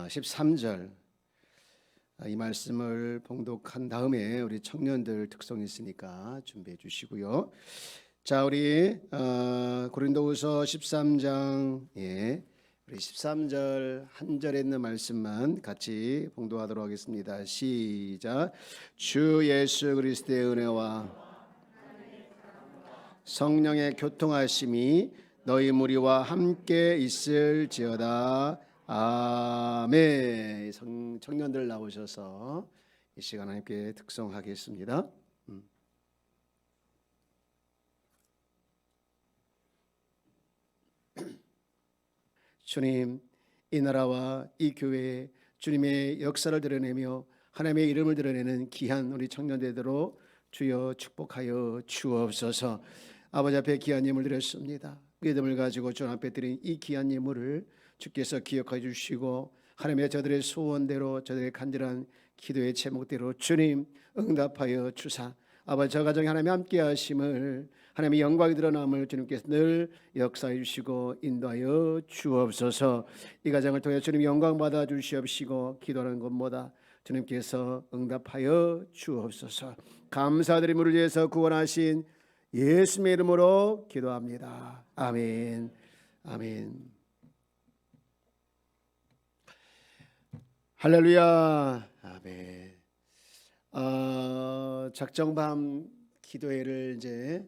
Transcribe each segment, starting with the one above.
13절 이 말씀을 봉독한 다음에 우리 청년들 특성이 있으니까 준비해 주시고요. 자, 우리 고린도후서 13장 우리 13절 한 절에 있는 말씀만 같이 봉독하도록 하겠습니다. 시작. 주 예수 그리스도의 은혜와 성령의 교통하심이 너희 무리와 함께 있을지어다. 아멘. 청년들 나오셔서 이 시간 함께 특성하겠습니다. 주님, 이 나라와 이 교회에 주님의 역사를 드러내며 하나님의 이름을 드러내는 귀한 우리 청년들로 주여 축복하여 주옵소서. 아버지 앞에 귀한 예물 드렸습니다. 믿음을 가지고 주 앞에 드린 이 귀한 예물을 주께서 기억해 주시고 하나님의 저들의 소원대로 저들의 간절한 기도의 제목대로 주님 응답하여 주사 아버지 저 가정에 하나님의 함께 하심을 하나님의 영광이 드러남을 주님께서 늘 역사해 주시고 인도하여 주옵소서. 이 가정을 통해 주님 영광 받아 주시옵시고 기도하는 것보다 주님께서 응답하여 주옵소서. 감사드림으로 위해서 구원하신 예수님의 이름으로 기도합니다. 아멘. 아멘. 할렐루야. 아멘. 작정밤 기도회를 이제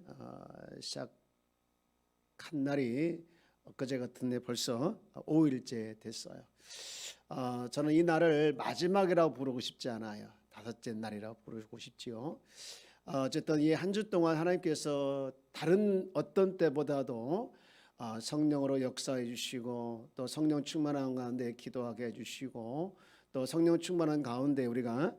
시작한 날이 엊그제 같은데 벌써 5일째 됐어요. 저는 이 날을 마지막이라고 부르고 싶지 않아요. 다섯째 날이라고 부르고 싶지요. 어쨌든 이 한 주 동안 하나님께서 다른 어떤 때보다도 성령으로 역사해 주시고 또 성령 충만한 가운데 기도하게 해 주시고 또 성령 충만한 가운데 우리가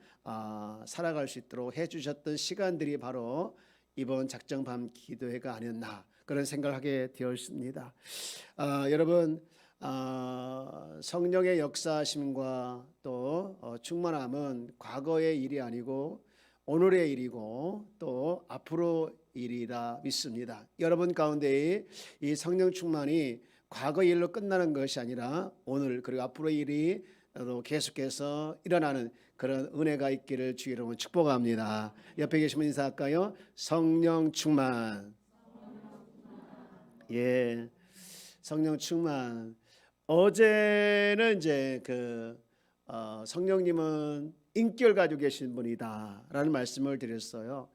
살아갈 수 있도록 해 주셨던 시간들이 바로 이번 작정밤 기도회가 아니었나 그런 생각을 하게 되었습니다. 여러분 성령의 역사하심과 또 충만함은 과거의 일이 아니고 오늘의 일이고 또 앞으로 일이라 믿습니다. 여러분 가운데 이 성령 충만이 과거 일로 끝나는 것이 아니라 오늘 그리고 앞으로의 일이 계속해서 일어나는 그런 은혜가 있기를 주의 이름으로 축복합니다. 옆에 계시면 인사할까요? 성령 충만. 예, 성령 충만. 어제는 이제 성령님은 인격을 가지고 계신 분이다라는 말씀을 드렸어요.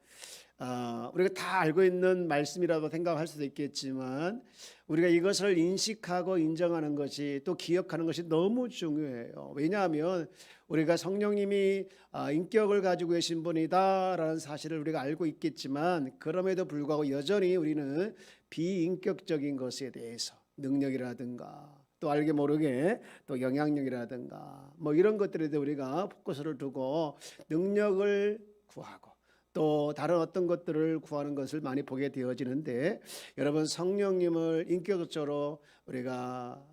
우리가 다 알고 있는 말씀이라고 생각할 수도 있겠지만 우리가 이것을 인식하고 인정하는 것이 또 기억하는 것이 너무 중요해요. 왜냐하면 우리가 성령님이 인격을 가지고 계신 분이다라는 사실을 우리가 알고 있겠지만 그럼에도 불구하고 여전히 우리는 비인격적인 것에 대해서 능력이라든가 또 알게 모르게 또 영향력이라든가 뭐 이런 것들에 대해 우리가 포커스를 두고 능력을 구하고 또 다른 어떤 것들을 구하는 것을 많이 보게 되어지는데 여러분 성령님을 인격적으로 우리가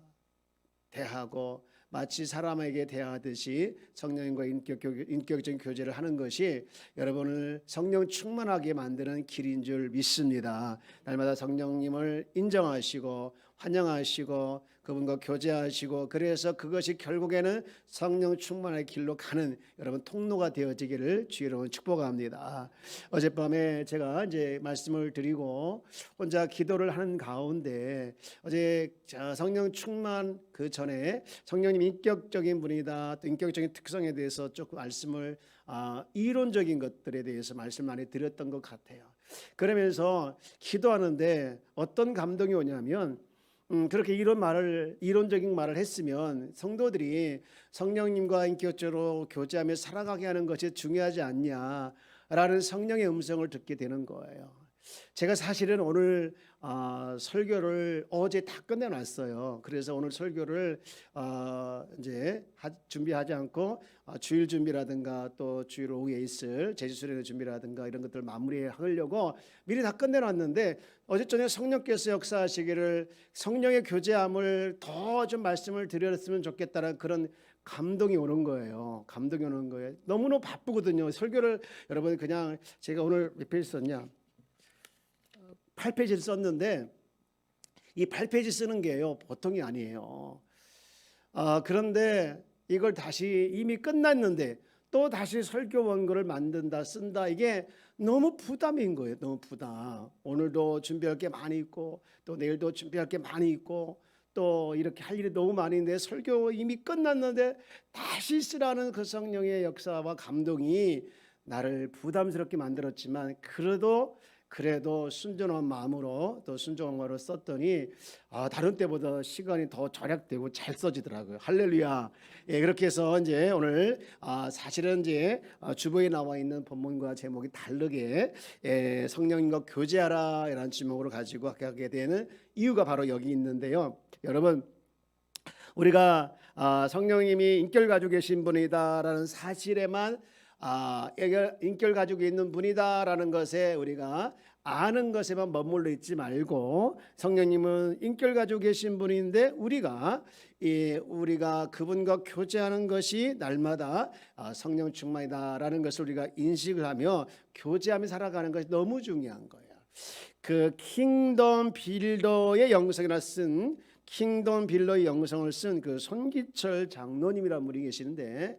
대하고 마치 사람에게 대하듯이 성령님과 인격적인 교제를 하는 것이 여러분을 성령 충만하게 만드는 길인 줄 믿습니다. 날마다 성령님을 인정하시고 환영하시고 그분과 교제하시고 그래서 그것이 결국에는 성령 충만의 길로 가는 여러분 통로가 되어지기를 주의 이름으로 축복합니다. 어젯밤에 제가 이제 말씀을 드리고 혼자 기도를 하는 가운데 어제 성령 충만 그 전에 성령님 인격적인 분이다 또 인격적인 특성에 대해서 조금 말씀을 이론적인 것들에 대해서 말씀 많이 드렸던 것 같아요. 그러면서 기도하는데 어떤 감동이 오냐면 그렇게 이론적인 말을 했으면 성도들이 성령님과 인격적으로 교제하며 살아가게 하는 것이 중요하지 않냐라는 성령의 음성을 듣게 되는 거예요. 제가 사실은 오늘 설교를 어제 다 끝내놨어요. 그래서 오늘 설교를 이제 준비하지 않고 주일 준비라든가 또 주일 오후에 있을 제주수련회 준비라든가 이런 것들 마무리하려고 미리 다 끝내놨는데 어제 저녁 성령께서 역사하시기를 성령의 교제함을 더 좀 말씀을 드렸으면 좋겠다는 그런 감동이 오는 거예요. 감동이 오는 거예요. 너무너무 바쁘거든요. 설교를 여러분 그냥 제가 오늘 몇 페이지 썼냐? 8페이지를 썼는데 이 8페이지 쓰는 게요 보통이 아니에요. 그런데 이걸 다시 이미 끝났는데 또 다시 설교 원고를 만든다 쓴다 이게 너무 부담인 거예요. 너무 부담. 오늘도 준비할 게 많이 있고 또 내일도 준비할 게 많이 있고 또 이렇게 할 일이 너무 많이 있는데 설교 이미 끝났는데 다시 쓰라는 그 성령의 역사와 감동이 나를 부담스럽게 만들었지만 그래도 순전한 마음으로 또 순종한 거로 썼더니 다른 때보다 시간이 더 절약되고 잘 써지더라고요. 할렐루야. 예, 그렇게 해서 이제 오늘 사실은 이제 주보에 나와 있는 본문과 제목이 다르게 성령님과 교제하라 이라는 제목으로 가지고 하게 되는 이유가 바로 여기 있는데요. 여러분, 우리가 성령님이 인격을 가지고 계신 분이다라는 사실에만 인격을 가지고 있는 분이다라는 것에 우리가 아는 것에만 머물러 있지 말고 성령님은 인격을 가지고 계신 분인데 우리가 그분과 교제하는 것이 날마다 성령 충만이다라는 것을 우리가 인식을 하며 교제하며 살아가는 것이 너무 중요한 거예요. 그 킹덤 빌더의 영성이라 쓴 킹덤 빌더의 영성을 쓴 그 손기철 장로님이라는 분이 계시는데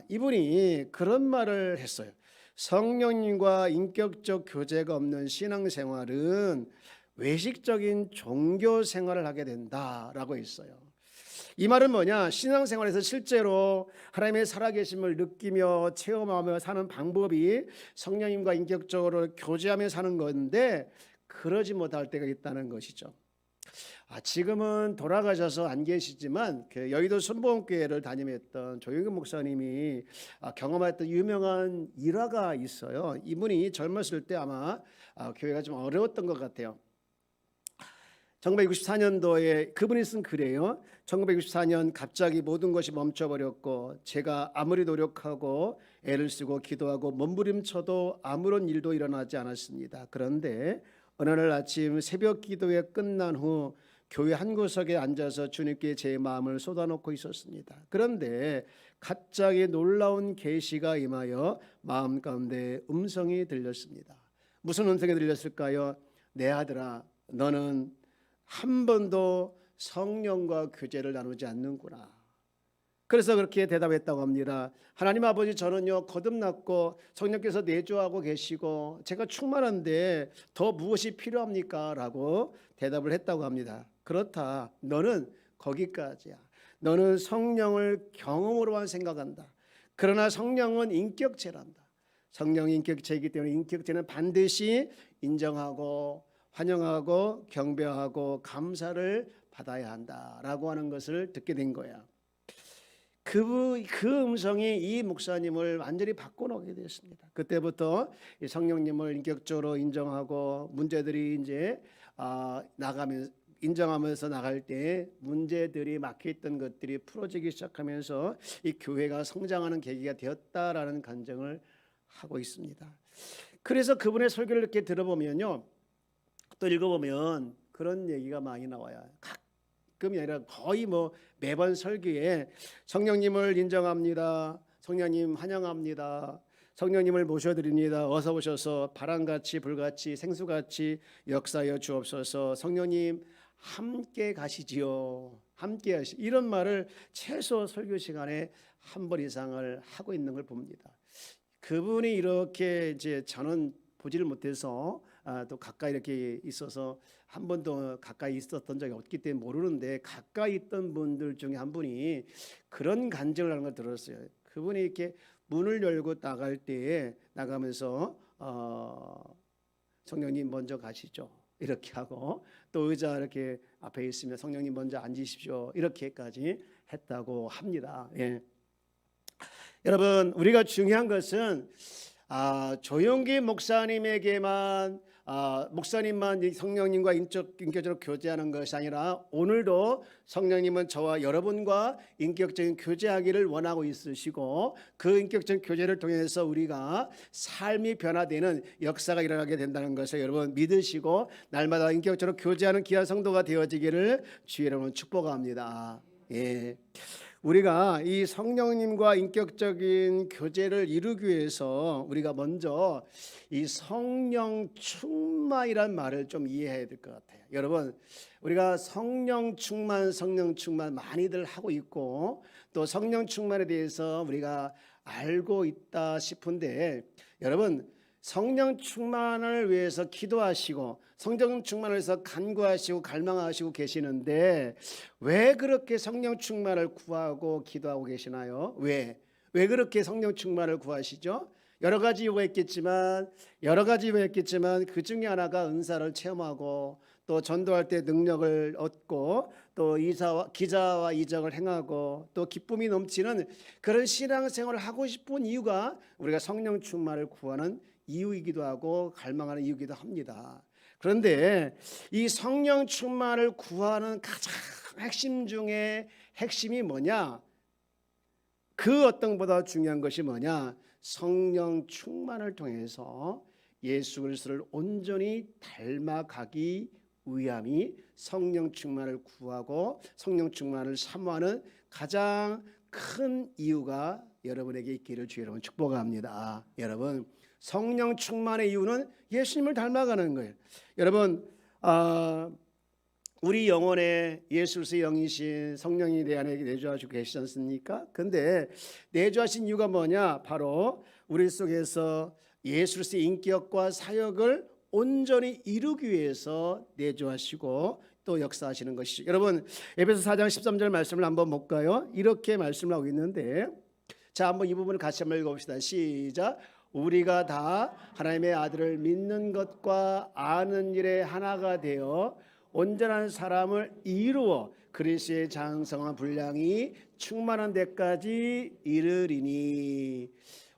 이분이 그런 말을 했어요. 성령님과 인격적 교제가 없는 신앙생활은 외식적인 종교 생활을 하게 된다라고 했어요. 이 말은 뭐냐? 신앙생활에서 실제로 하나님의 살아계심을 느끼며 체험하며 사는 방법이 성령님과 인격적으로 교제하며 사는 건데 그러지 못할 때가 있다는 것이죠. 지금은 돌아가셔서 안 계시지만 그 여의도 순복음교회를 담임했던 조영근 목사님이 경험했던 유명한 일화가 있어요. 이분이 젊었을 때 아마 교회가 좀 어려웠던 것 같아요. 1964년도에 그분이 쓴 글이에요. 1964년 갑자기 모든 것이 멈춰버렸고 제가 아무리 노력하고 애를 쓰고 기도하고 몸부림쳐도 아무런 일도 일어나지 않았습니다. 그런데 어느 날 아침 새벽 기도회 끝난 후 교회 한 구석에 앉아서 주님께 제 마음을 쏟아놓고 있었습니다. 그런데 갑자기 놀라운 계시가 임하여 마음 가운데 음성이 들렸습니다. 무슨 음성이 들렸을까요? 내 아들아, 너는 한 번도 성령과 교제를 나누지 않는구나. 그래서 그렇게 대답했다고 합니다. 하나님 아버지, 저는요 거듭났고 성령께서 내주하고 계시고 제가 충만한데 더 무엇이 필요합니까? 라고 대답을 했다고 합니다. 그렇다. 너는 거기까지야. 너는 성령을 경험으로만 생각한다. 그러나 성령은 인격체란다. 성령이 인격체이기 때문에 인격체는 반드시 인정하고 환영하고 경배하고 감사를 받아야 한다라고 하는 것을 듣게 된 거야. 그 음성이 이 목사님을 완전히 바꿔놓게 되었습니다. 그때부터 성령님을 인격적으로 인정하고 문제들이 이제 인정하면서 나갈 때 문제들이 막혀있던 것들이 풀어지기 시작하면서 이 교회가 성장하는 계기가 되었다라는 간증을 하고 있습니다. 그래서 그분의 설교를 이렇게 들어보면요, 또 읽어보면 그런 얘기가 많이 나와요. 가끔이 아니라 거의 매번 설교에 성령님을 인정합니다. 성령님 환영합니다. 성령님을 모셔드립니다. 어서 오셔서 바람같이 불같이 생수같이 역사하여 주옵소서. 성령님 함께 가시지요. 함께 하시. 이런 말을 최소 설교 시간에 한 번 이상을 하고 있는 걸 봅니다. 그분이 이렇게 이제 저는 보지를 못해서 또 가까이 이렇게 있어서 한 번도 가까이 있었던 적이 없기 때문에 모르는데 가까이 있던 분들 중에 한 분이 그런 간증을 하는 걸 들었어요. 그분이 이렇게 문을 열고 나갈 때에 나가면서 성령님 먼저 가시죠. 이렇게 하고 또 의자 이렇게 앞에 있으면 성령님 먼저 앉으십시오. 이렇게까지 했다고 합니다. 예. 여러분, 우리가 중요한 것은 조용기 목사님에게만 목사님만 성령님과 인격적으로 교제하는 것이 아니라 오늘도 성령님은 저와 여러분과 인격적인 교제하기를 원하고 있으시고 그 인격적인 교제를 통해서 우리가 삶이 변화되는 역사가 일어나게 된다는 것을 여러분 믿으시고 날마다 인격적으로 교제하는 귀한 성도가 되어지기를 주의 이름으로 축복합니다. 예. 우리가 이 성령님과 인격적인 교제를 이루기 위해서 우리가 먼저 이 성령 충만이란 말을 좀 이해해야 될 것 같아요. 여러분, 우리가 성령 충만 많이들 하고 있고 또 성령 충만에 대해서 우리가 알고 있다 싶은데, 여러분, 성령 충만을 위해서 기도하시고 성령 충만을 위해서 간구하시고 갈망하시고 계시는데 왜 그렇게 성령 충만을 구하고 기도하고 계시나요? 왜 그렇게 성령 충만을 구하시죠? 여러 가지 이유가 있겠지만 그 중에 하나가 은사를 체험하고 또 전도할 때 능력을 얻고 또 기자와 이적을 행하고 또 기쁨이 넘치는 그런 신앙생활을 하고 싶은 이유가 우리가 성령 충만을 구하는 이유이기도 하고 갈망하는 이유이기도 합니다. 그런데 이 성령 충만을 구하는 가장 핵심 중에 핵심이 뭐냐? 그 어떤 것보다 중요한 것이 뭐냐? 성령 충만을 통해서 예수 그리스도를 온전히 닮아가기 위함이 성령 충만을 구하고 성령 충만을 사모하는 가장 큰 이유가 여러분에게 있기를 주의 이름으로 축복합니다. 여러분, 성령 충만의 이유는 예수님을 닮아가는 거예요. 여러분, 우리 영혼에 예수 그리스도의 영이신 성령이 내 안에 내주하시고 계시지 않습니까? 근데 내주하신 이유가 뭐냐? 바로 우리 속에서 예수 그리스도의 인격과 사역을 온전히 이루기 위해서 내주하시고 또 역사하시는 것이죠. 여러분, 에베소 4장 13절 말씀을 한번 볼까요? 이렇게 말씀을 하고 있는데, 자, 한번 이 부분을 같이 한번 읽어봅시다. 시작. 우리가 다 하나님의 아들을 믿는 것과 아는 일에 하나가 되어 온전한 사람을 이루어 그리스도의 장성한 분량이 충만한 데까지 이르리니.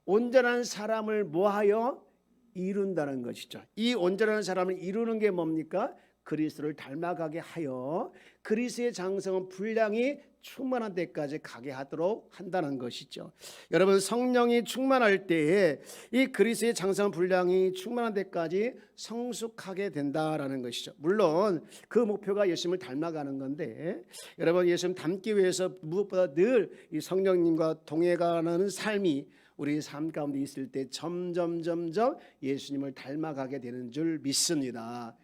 온전한 사람을 뭐하여? 이룬다는 것이죠. 이 온전한 사람을 이루는 게 뭡니까? 그리스도를 닮아가게 하여 그리스도의 장성한 분량이 충만한 데까지 가게 하도록 한다는 것이죠. 여러분, 성령이 충만할 때에 이 그리스도의 장성한 분량이 충만한 데까지 성숙하게 된다라는 것이죠. 물론 그 목표가 예수님을 닮아가는 건데, 여러분, 예수님 닮기 위해서 무엇보다 늘 이 성령님과 동행하는 삶이 우리 삶 가운데 있을 때 점점 예수님을 닮아가게 되는 줄 믿습니다.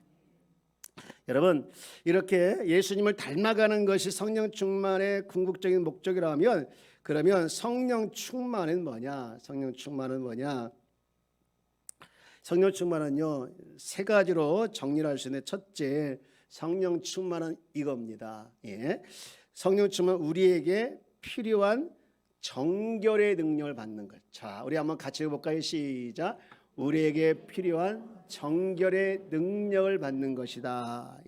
여러분, 이렇게 예수님을 닮아가는 것이 성령 충만의 궁극적인 목적이라면, 그러면 성령 충만은 뭐냐? 성령 충만은요, 세 가지로 정리를 할 수 있는데, 첫째, 성령 충만은 이겁니다. 성령 충만, 우리에게 필요한 정결의 능력을 받는 것. 자, 우리 한번 같이 해볼까요? 시작. 우리에게 필요한 정결의 능력을 받는 것이다.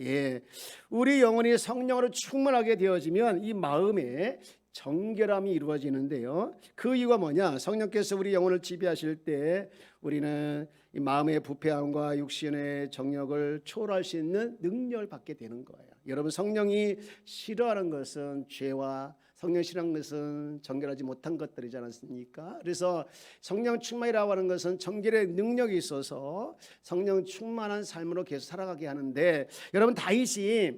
우리 영혼이 성령으로 충만하게 되어지면 이 마음에 정결함이 이루어지는데요. 그 이유가 뭐냐? 성령께서 우리 영혼을 지배하실 때 우리는 이 마음의 부패함과 육신의 정욕을 초월할 수 있는 능력을 받게 되는 거예요. 여러분, 성령이 싫어하는 것은 죄와 성령 싫어하는 것은 정결하지 못한 것들이지 않습니까? 그래서 성령 충만이라고 하는 것은 정결의 능력이 있어서 성령 충만한 삶으로 계속 살아가게 하는데, 여러분, 다윗이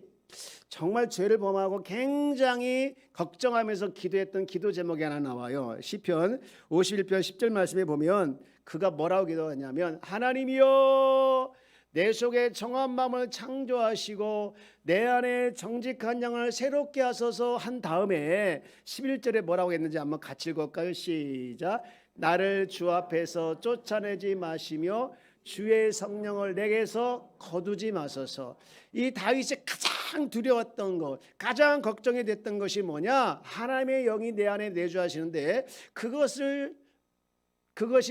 정말 죄를 범하고 굉장히 걱정하면서 기도했던 기도 제목이 하나 나와요. 시편 51편 10절 말씀에 보면 그가 뭐라고 기도하냐면, 하나님이여 내 속에 정한 마음을 창조하시고 내 안에 정직한 양을 새롭게 하소서 한 다음에 11절에 뭐라고 했는지 한번 같이 읽을까요? 시작. 나를 주 앞에서 쫓아내지 마시며 주의 성령을 내게서 거두지 마소서. 이 다윗이 가장 두려웠던 것, 가장 걱정이 됐던 것이 뭐냐? 하나님의 영이 내 안에 내주하시는데 그것이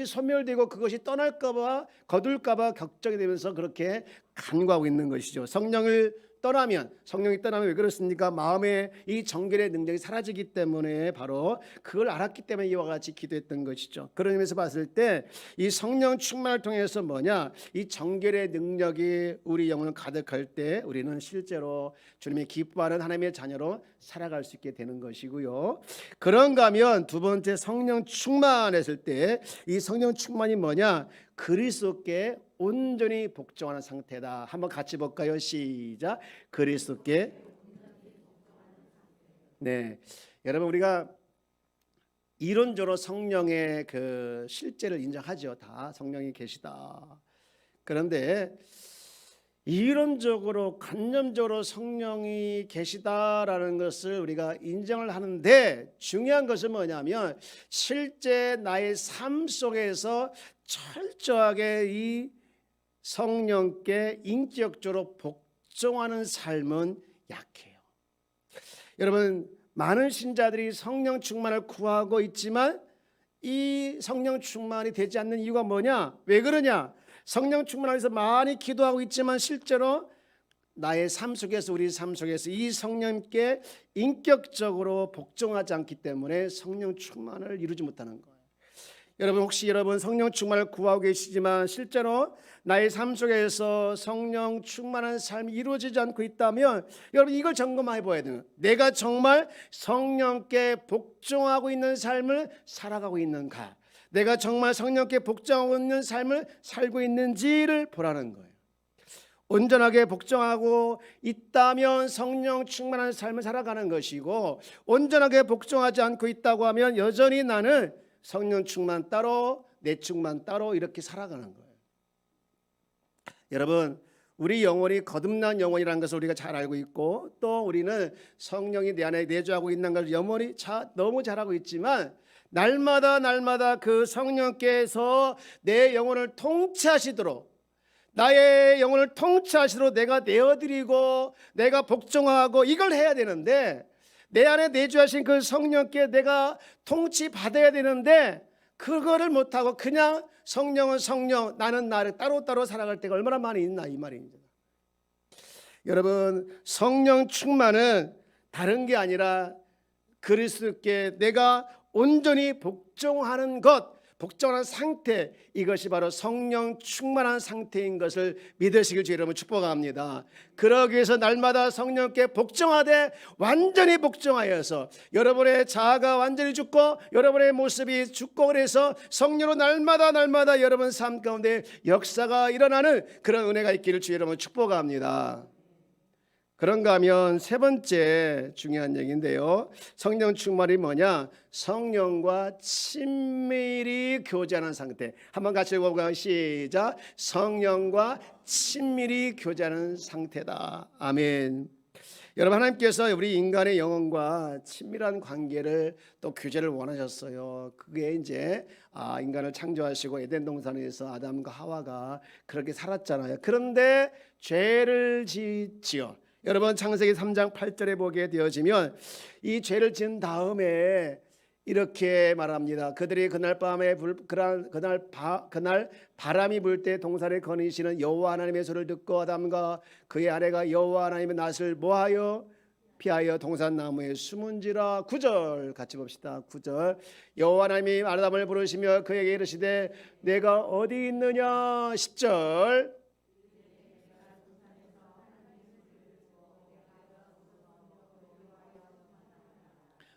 소멸되고 그것이 떠날까봐 거둘까봐 걱정이 되면서 그렇게 간구하고 있는 것이죠. 성령이 떠나면 왜 그렇습니까? 마음의 이 정결의 능력이 사라지기 때문에, 바로 그걸 알았기 때문에 이와 같이 기도했던 것이죠. 그런 의미에서 봤을 때 이 성령 충만을 통해서 뭐냐? 이 정결의 능력이 우리 영혼을 가득할 때 우리는 실제로 주님의 기뻐하는 하나님의 자녀로 살아갈 수 있게 되는 것이고요. 그런가 하면 두 번째, 성령 충만했을 때 이 성령 충만이 뭐냐? 그리스도께 온전히 복종하는 상태다. 한번 같이 볼까요? 시작. 그리스도께. 여러분 우리가 이론적으로 성령의 그 실제를 인정하죠. 다 성령이 계시다. 그런데 이론적으로 관념적으로 성령이 계시다라는 것을 우리가 인정을 하는데 중요한 것은 뭐냐면 실제 나의 삶 속에서 철저하게 이 성령께 인격적으로 복종하는 삶은 약해요. 여러분 많은 신자들이 성령 충만을 구하고 있지만 이 성령 충만이 되지 않는 이유가 뭐냐? 왜 그러냐? 성령 충만을 위해서 많이 기도하고 있지만 실제로 나의 삶 속에서 우리 삶 속에서 이 성령께 인격적으로 복종하지 않기 때문에 성령 충만을 이루지 못하는 거예요. 여러분 혹시 여러분 성령 충만을 구하고 계시지만 실제로 나의 삶 속에서 성령 충만한 삶이 이루어지지 않고 있다면 여러분 이걸 점검해 봐야 돼요. 내가 정말 성령께 복종하고 있는 삶을 살아가고 있는가? 내가 정말 성령께 복종하고 있는 삶을 살고 있는지를 보라는 거예요. 온전하게 복종하고 있다면 성령 충만한 삶을 살아가는 것이고 온전하게 복종하지 않고 있다고 하면 여전히 나는 성령 충만 따로 내 충만 따로 이렇게 살아가는 거예요. 여러분 우리 영혼이 거듭난 영혼이라는 것을 우리가 잘 알고 있고 또 우리는 성령이 내 안에 내주하고 있는 것을 영혼이 너무 잘 알고 있지만 날마다 그 성령께서 내 영혼을 통치하시도록 나의 영혼을 통치하시도록 내가 내어드리고 내가 복종하고 이걸 해야 되는데 내 안에 내주하신 그 성령께 내가 통치받아야 되는데 그거를 못하고 그냥 성령은 성령 나는 나를 따로따로 살아갈 때가 얼마나 많이 있나 이 말입니다. 여러분 성령 충만은 다른 게 아니라 그리스도께 내가 온전히 복종하는 것 복종하는 상태 이것이 바로 성령 충만한 상태인 것을 믿으시길 주의 이름으로 축복합니다. 그러기 위해서 날마다 성령께 복종하되 완전히 복종하여서 여러분의 자아가 완전히 죽고 여러분의 모습이 죽고 그래서 성령으로 날마다 여러분 삶 가운데 역사가 일어나는 그런 은혜가 있기를 주의 이름으로 축복합니다. 그런가 하면 세 번째 중요한 얘기인데요. 성령 충만이 뭐냐? 성령과 친밀히 교제하는 상태. 한번 같이 읽어볼까요? 시작. 성령과 친밀히 교제하는 상태다. 아멘. 여러분 하나님께서 우리 인간의 영혼과 친밀한 관계를 또 교제를 원하셨어요. 그게 이제 인간을 창조하시고 에덴 동산에서 아담과 하와가 그렇게 살았잖아요. 그런데 죄를 짓지요. 여러분 창세기 3장 8절에 보게 되어지면 이 죄를 지은 다음에 이렇게 말합니다. 그들이 그날 밤에 그날 바람이 불 때 동산에 거니시는 여호와 하나님의 소리를 듣고 아담과 그의 아내가 여호와 하나님의 낯을 뭐하여 피하여 동산 나무에 숨은지라. 9절 같이 봅시다. 9절 여호와 하나님이 아담을 부르시며 그에게 이르시되 내가 어디 있느냐. 10절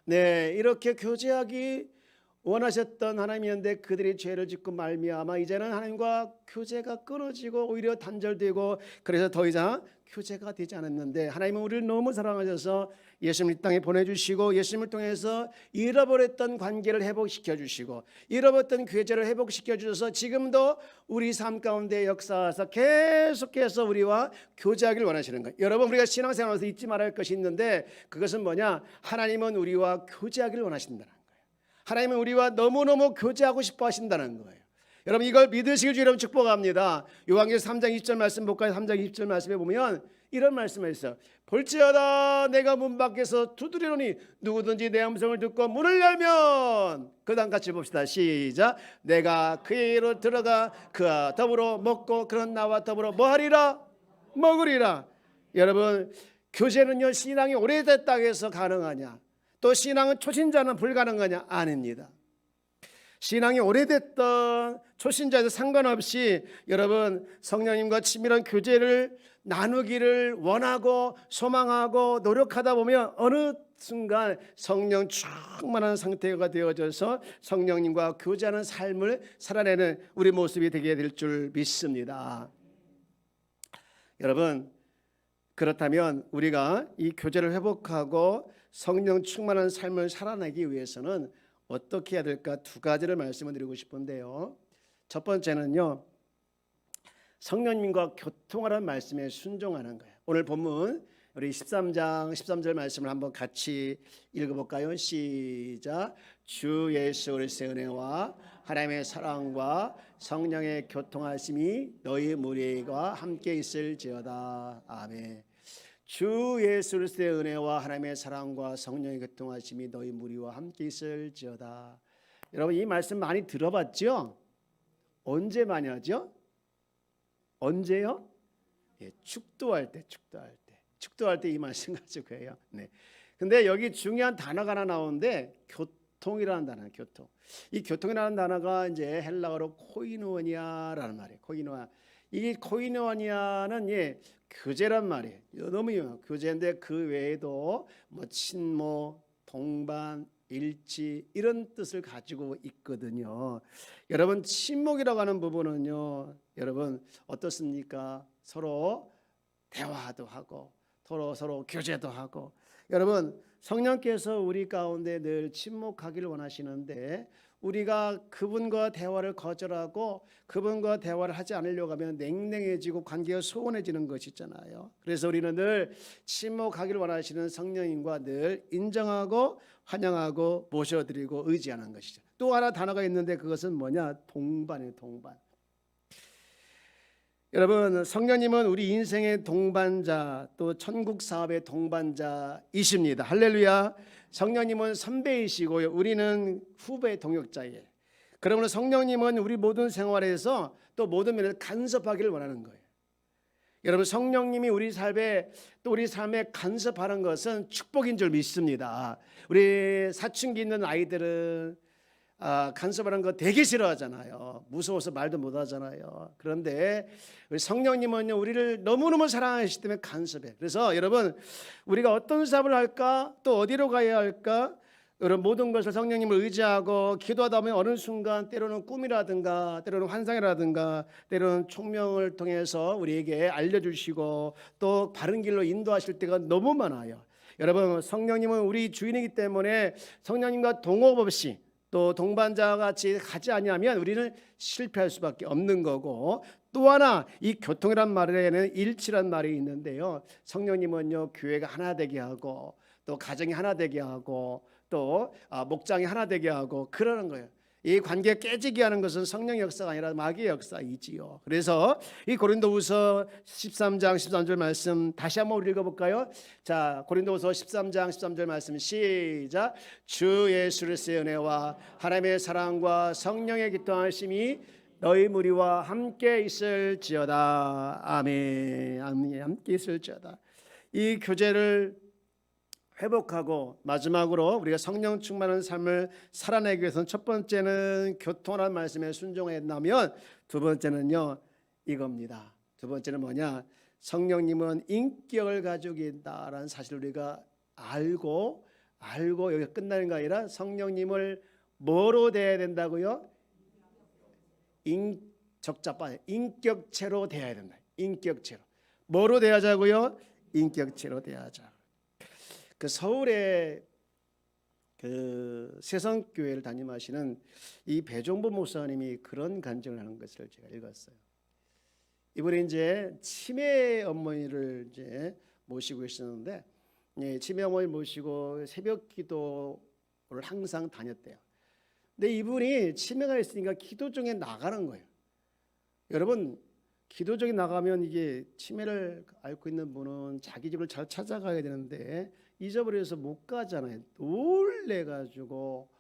네, 이렇게 교제하기 원하셨던 하나님이었는데 그들이 죄를 짓고 말미암아 이제는 하나님과 교제가 끊어지고 오히려 단절되고 그래서 더 이상 교제가 되지 않았는데 하나님은 우리를 너무 사랑하셔서 예수님을 이 땅에 보내주시고 예수님을 통해서 잃어버렸던 관계를 회복시켜 주시고 잃어버렸던 교제를 회복시켜 주셔서 지금도 우리 삶 가운데 역사하셔서 계속해서 우리와 교제하길 원하시는 거예요. 여러분 우리가 신앙생활에서 잊지 말아야 할 것이 있는데 그것은 뭐냐? 하나님은 우리와 교제하길 원하신다는 거예요. 하나님은 우리와 너무너무 교제하고 싶어 하신다는 거예요. 여러분 이걸 믿으시길 주 여러분 축복합니다. 요한계시록 3장 20절 말씀 볼까요? 3장 20절 말씀에 보면 이런 말씀을 했어요. 볼지어다 내가 문 밖에서 두드리노니 누구든지 내 음성을 듣고 문을 열면 그 다음 같이 봅시다. 시작. 내가 그에게로 들어가 그와 더불어 먹고 그런 나와 더불어 뭐하리라? 먹으리라. 여러분 교제는요 신앙이 오래됐다고 해서 가능하냐? 또 신앙은 초신자는 불가능하냐? 아닙니다. 신앙이 오래됐던 초신자에서 상관없이 여러분 성령님과 친밀한 교제를 나누기를 원하고 소망하고 노력하다 보면 어느 순간 성령 충만한 상태가 되어져서 성령님과 교제하는 삶을 살아내는 우리 모습이 되게 될 줄 믿습니다. 여러분 그렇다면 우리가 이 교제를 회복하고 성령 충만한 삶을 살아내기 위해서는 어떻게 해야 될까? 두 가지를 말씀을 드리고 싶은데요. 첫 번째는요, 성령님과 교통하라는 말씀에 순종하는 거예요. 오늘 본문 우리 13장 13절 말씀을 한번 같이 읽어볼까요? 시작. 주 예수 그리스도의 은혜와 하나님의 사랑과 성령의 교통하심이 너희 무리와 함께 있을지어다. 아멘. 주 예수 그리스도의 은혜와 하나님의 사랑과 성령의 교통하심이 너희 무리와 함께 있을지어다. 여러분 이 말씀 많이 들어봤죠? 언제 많이 하죠? 언제요? 예, 축도할 때 이 말씀 가지고 해요. 네. 근데 여기 중요한 단어가 하나 나오는데 교통이라는 단어예요. 교통. 이 교통이라는 단어가 이제 헬라어로 코이노니아라는 말이에요. 코이노아. 이 코이노니아는 교제란 말이에요. 너무 유명한 교제인데 그 외에도 뭐 친모, 동반, 일치 이런 뜻을 가지고 있거든요. 여러분 친목이라고 하는 부분은요, 여러분 어떻습니까? 서로 대화도 하고 서로 교제도 하고. 여러분 성령께서 우리 가운데 늘 친목하기를 원하시는데 우리가 그분과 대화를 거절하고 그분과 대화를 하지 않으려고 하면 냉랭해지고 관계가 소원해지는 것이잖아요. 그래서 우리는 늘 친목하기를 원하시는 성령님과 늘 인정하고 환영하고 모셔드리고 의지하는 것이죠. 또 하나 단어가 있는데 그것은 뭐냐? 동반이에요. 동반. 여러분 성령님은 우리 인생의 동반자, 또 천국 사업의 동반자이십니다. 할렐루야. 성령님은 선배이시고요, 우리는 후배 동역자예요. 그러므로 성령님은 우리 모든 생활에서 또 모든 면에서 간섭하기를 원하는 거예요. 여러분 성령님이 우리 삶에 간섭하는 것은 축복인 줄 믿습니다. 우리 사춘기 있는 아이들은 간섭하는 거 되게 싫어하잖아요. 무서워서 말도 못하잖아요. 그런데 우리 성령님은요, 우리를 너무너무 사랑하시기 때문에 간섭해. 그래서 여러분 우리가 어떤 사업을 할까, 또 어디로 가야 할까, 여러분 모든 것을 성령님을 의지하고 기도하다 보면 어느 순간 때로는 꿈이라든가 때로는 환상이라든가 때로는 총명을 통해서 우리에게 알려주시고 또 바른 길로 인도하실 때가 너무 많아요. 여러분 성령님은 우리 주인이기 때문에 성령님과 동업 없이 또 동반자와 같이 가지 아니하면 우리는 실패할 수밖에 없는 거고, 또 하나 이 교통이란 말에는 일치란 말이 있는데요, 성령님은요 교회가 하나 되게 하고 또 가정이 하나 되게 하고 또 목장이 하나 되게 하고 그러는 거예요. 이 관계가 깨지게 하는 것은 성령의 역사가 아니라 마귀의 역사이지요. 그래서 이 고린도후서 13장 13절 말씀 다시 한번 읽어볼까요? 자, 고린도후서 13장 13절 말씀 시작. 주 예수 그리스도의 은혜와 하나님의 사랑과 성령의 기통하심이 너희 무리와 함께 있을지어다. 아멘. 아멘. 함께 있을지어다. 이 교제를 회복하고 마지막으로 우리가 성령 충만한 삶을 살아내기 위해서는 첫 번째는 교통하라는 말씀에 순종했다면 두 번째는요 이겁니다. 두 번째는 뭐냐? 성령님은 인격을 가지고 있다라는 사실을 우리가 알고 여기가 끝나는 게 아니라 성령님을 뭐로 대해야 된다고요? 인격체로 대해야 된다. 인격체로. 뭐로 대하자고요? 인격체로 대하자. 그 서울의 그 세성교회를 담임하시는 이 배종보 목사님이 그런 간증을 하는 것을 제가 읽었어요. 이분이 이제 치매 어머니를 이제 모시고 계시는데, 치매 어머니 모시고 새벽 기도를 항상 다녔대요. 근데 이분이 치매가 있으니까 기도 중에 나가는 거예요. 여러분 기도 중에 나가면 이게 치매를 앓고 있는 분은 자기 집을 잘 찾아가야 되는데 잊어버려서 못 가잖아요. 놀래가지고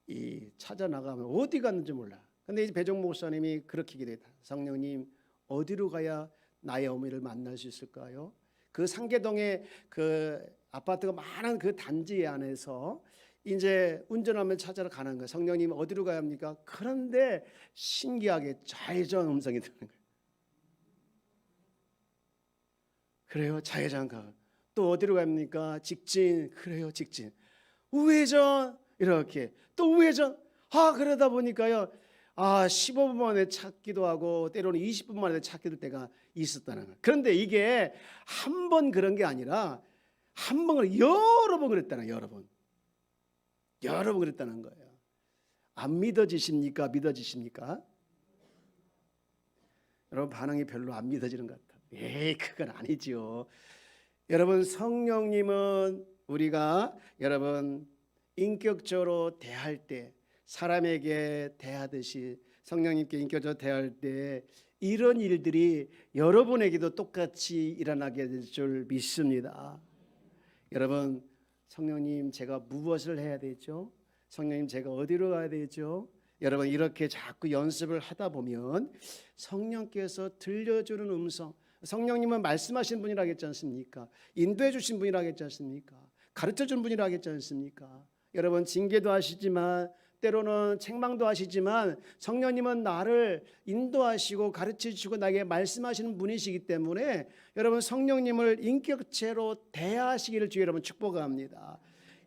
이 찾아 나가면 어디 갔는지 몰라. 근데 이제 배종 목사님이 그렇게 기도했다. 성령님 어디로 가야 나의 어머니를 만날 수 있을까요? 그 상계동에 그 아파트가 많은 그 단지 안에서 이제 운전하면 찾아러 가는 거예요. 성령님 어디로 가야 합니까? 그런데 신기하게 좌회전 음성이 드는 거예요. 그래요, 좌회전 가. 또 어디로 갑니까? 직진. 그래요, 직진. 우회전. 이렇게 또 우회전. 그러다 보니까요 15분 만에 찾기도 하고 때로는 20분 만에 찾기도 때가 있었다는 거예요. 그런데 이게 한 번 그런 게 아니라 한 번을 여러 번 그랬다는, 여러 번 그랬다는 거예요. 안 믿어지십니까? 믿어지십니까? 여러분 반응이 별로 안 믿어지는 것 같아요. 그건 아니죠. 여러분 성령님은 우리가 여러분 인격적으로 대할 때, 사람에게 대하듯이 성령님께 인격적으로 대할 때 이런 일들이 여러분에게도 똑같이 일어나게 될 줄 믿습니다. 여러분, 성령님 제가 무엇을 해야 되죠? 성령님 제가 어디로 가야 되죠? 여러분 이렇게 자꾸 연습을 하다 보면 성령께서 들려주는 음성, 성령님은 말씀하신 분이라겠지 않습니까? 인도해 주신 분이라겠지 않습니까? 가르쳐 준 분이라겠지 않습니까? 여러분 징계도 하시지만 때로는 책망도 하시지만 성령님은 나를 인도하시고 가르쳐 주시고 나에게 말씀하시는 분이시기 때문에 여러분 성령님을 인격체로 대하시기를 주여 여러분 축복합니다.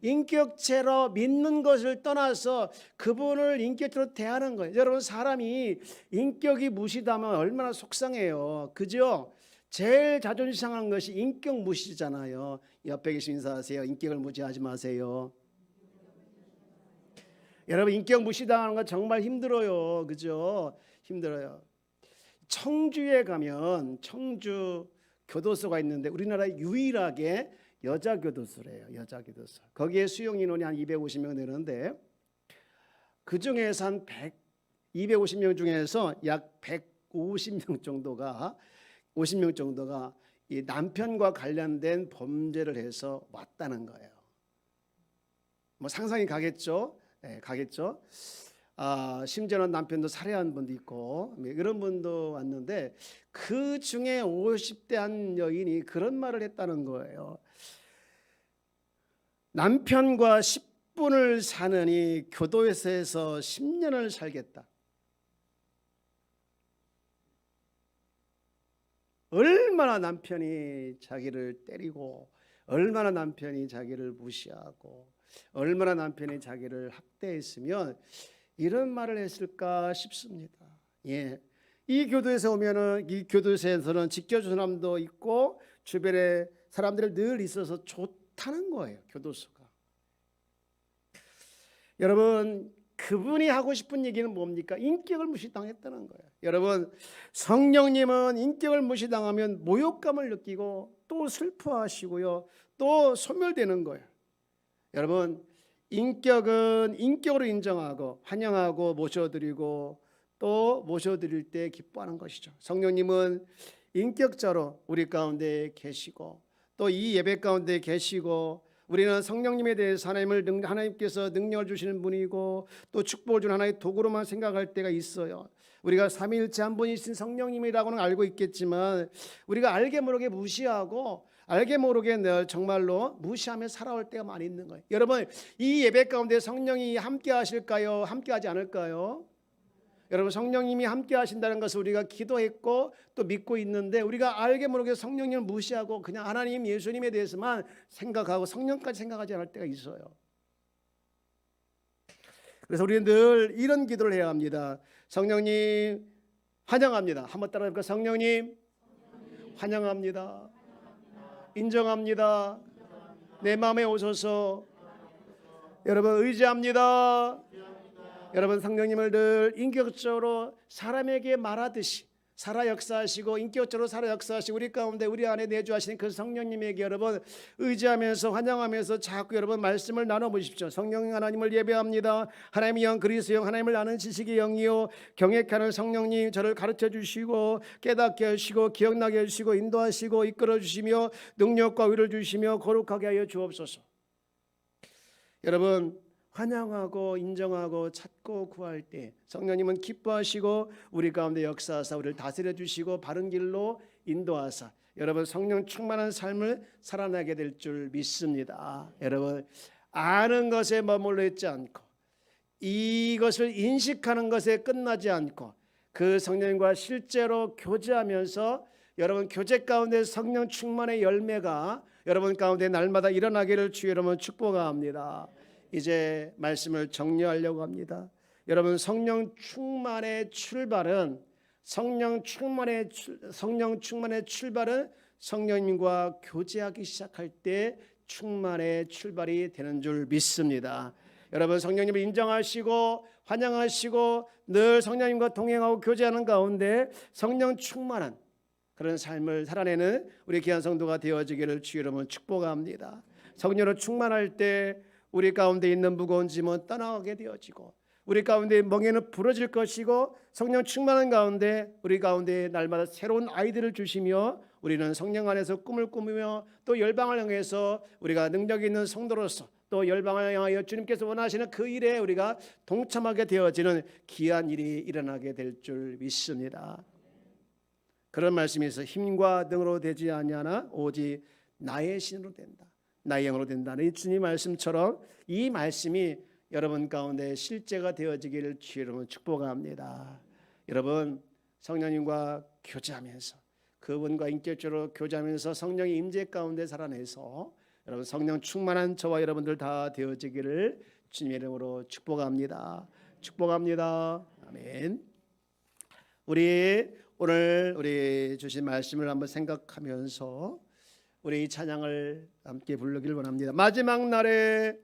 인격체로 믿는 것을 떠나서 그분을 인격체로 대하는 거예요. 여러분 사람이 인격이 무시다면 얼마나 속상해요. 그죠? 제일 자존심 상하는 것이 인격 무시잖아요. 옆에 계신 인사하세요. 인격을 무시하지 마세요. 여러분 인격 무시당하는 건 정말 힘들어요. 그죠? 힘들어요. 청주에 가면 청주 교도소가 있는데 우리나라 유일하게 여자 교도소래요. 여자 교도소. 거기에 수용 인원이 한 250명 되는데 그 중에서 한 250명 중에서 약 150명 정도가 이 남편과 관련된 범죄를 해서 왔다는 거예요. 뭐 상상이 가겠죠? 네, 가겠죠. 심지어는 남편도 살해한 분도 있고 이런 분도 왔는데 그 중에 50대 한 여인이 그런 말을 했다는 거예요. 남편과 10분을 사느니 교도소에서 10년을 살겠다. 얼마나 남편이 자기를 때리고 얼마나 남편이 자기를 무시하고 얼마나 남편이 자기를 학대했으면 이런 말을 했을까 싶습니다. 이 교도에서 오면은 이 교도소에서는 지켜주는 사람도 있고 주변에 사람들이 늘 있어서 좋다는 거예요. 교도소가. 여러분 그분이 하고 싶은 얘기는 뭡니까? 인격을 무시당했다는 거예요. 여러분 성령님은 인격을 무시당하면 모욕감을 느끼고 또 슬퍼하시고요. 또 소멸되는 거예요. 여러분 인격은 인격으로 인정하고 환영하고 모셔드리고 또 모셔드릴 때 기뻐하는 것이죠. 성령님은 인격자로 우리 가운데 계시고 또 이 예배 가운데 계시고 우리는 성령님에 대해서 하나님께서 능력을 주시는 분이고 또 축복을 주는 하나의 도구로만 생각할 때가 있어요. 우리가 삼위일체 한 분이신 성령님이라고는 알고 있겠지만 우리가 알게 모르게 무시하고 알게 모르게 정말로 무시하며 살아올 때가 많이 있는 거예요. 여러분 이 예배 가운데 성령이 함께 하실까요? 함께 하지 않을까요? 여러분 성령님이 함께 하신다는 것을 우리가 기도했고 또 믿고 있는데 우리가 알게 모르게 성령님을 무시하고 그냥 하나님 예수님에 대해서만 생각하고 성령까지 생각하지 않을 때가 있어요. 그래서 우리는 늘 이런 기도를 해야 합니다. 성령님 환영합니다. 한번 따라해볼까요? 성령님 환영합니다. 인정합니다. 내 마음에 오셔서 여러분 의지합니다. 여러분 성령님을 늘 인격적으로 사람에게 말하듯이 살아 역사하시고 인격적으로 살아 역사하시고 우리 가운데 우리 안에 내주하시는 그 성령님에게 여러분 의지하면서 환영하면서 자꾸 여러분 말씀을 나눠보십시오. 성령 하나님을 예배합니다. 하나님의 영 그리스도의 영 하나님을 아는 지식의 영이요 경외하는 성령님 저를 가르쳐 주시고 깨닫게 하시고 기억나게 하시고 인도하시고 이끌어 주시며 능력과 위를 주시며 거룩하게 하여 주옵소서. 여러분 환영하고 인정하고 찾고 구할 때 성령님은 기뻐하시고 우리 가운데 역사하사 우리를 다스려 주시고 바른 길로 인도하사 여러분 성령 충만한 삶을 살아나게 될 줄 믿습니다. 여러분 아는 것에 머물러 있지 않고 이것을 인식하는 것에 끝나지 않고 그 성령님과 실제로 교제하면서 여러분 교제 가운데 성령 충만의 열매가 여러분 가운데 날마다 일어나기를 주여 여러분 축복합니다. 이제 말씀을 정리하려고 합니다. 여러분 성령 충만의 출발은 성령님과 교제하기 시작할 때 충만의 출발이 되는 줄 믿습니다. 여러분 성령님을 인정하시고 환영하시고 늘 성령님과 동행하고 교제하는 가운데 성령 충만한 그런 삶을 살아내는 우리 귀한 성도가 되어지기를 주의 이름으로 축복합니다. 성령으로 충만할 때 우리 가운데 있는 무거운 짐은 떠나가게 되어지고 우리 가운데 멍에는 부러질 것이고 성령 충만한 가운데 우리 가운데 날마다 새로운 아이들을 주시며 우리는 성령 안에서 꿈을 꾸며 또 열방을 향해서 우리가 능력 있는 성도로서 또 열방을 향하여 주님께서 원하시는 그 일에 우리가 동참하게 되어지는 귀한 일이 일어나게 될 줄 믿습니다. 그런 말씀에서 힘과 능으로 되지 아니하나 오직 나의 신으로 된다. 나의 영으로 된다는 이 주님 말씀처럼 이 말씀이 여러분 가운데 실제가 되어지기를 주의 이름으로 축복합니다. 여러분 성령님과 교제하면서 그분과 인격적으로 교제하면서 성령의 임재 가운데 살아내서 여러분 성령 충만한 저와 여러분들 다 되어지기를 주님의 이름으로 축복합니다. 축복합니다. 아멘. 우리 오늘 우리 주신 말씀을 한번 생각하면서 우리 이 찬양을 함께 부르기를 원합니다. 마지막 날에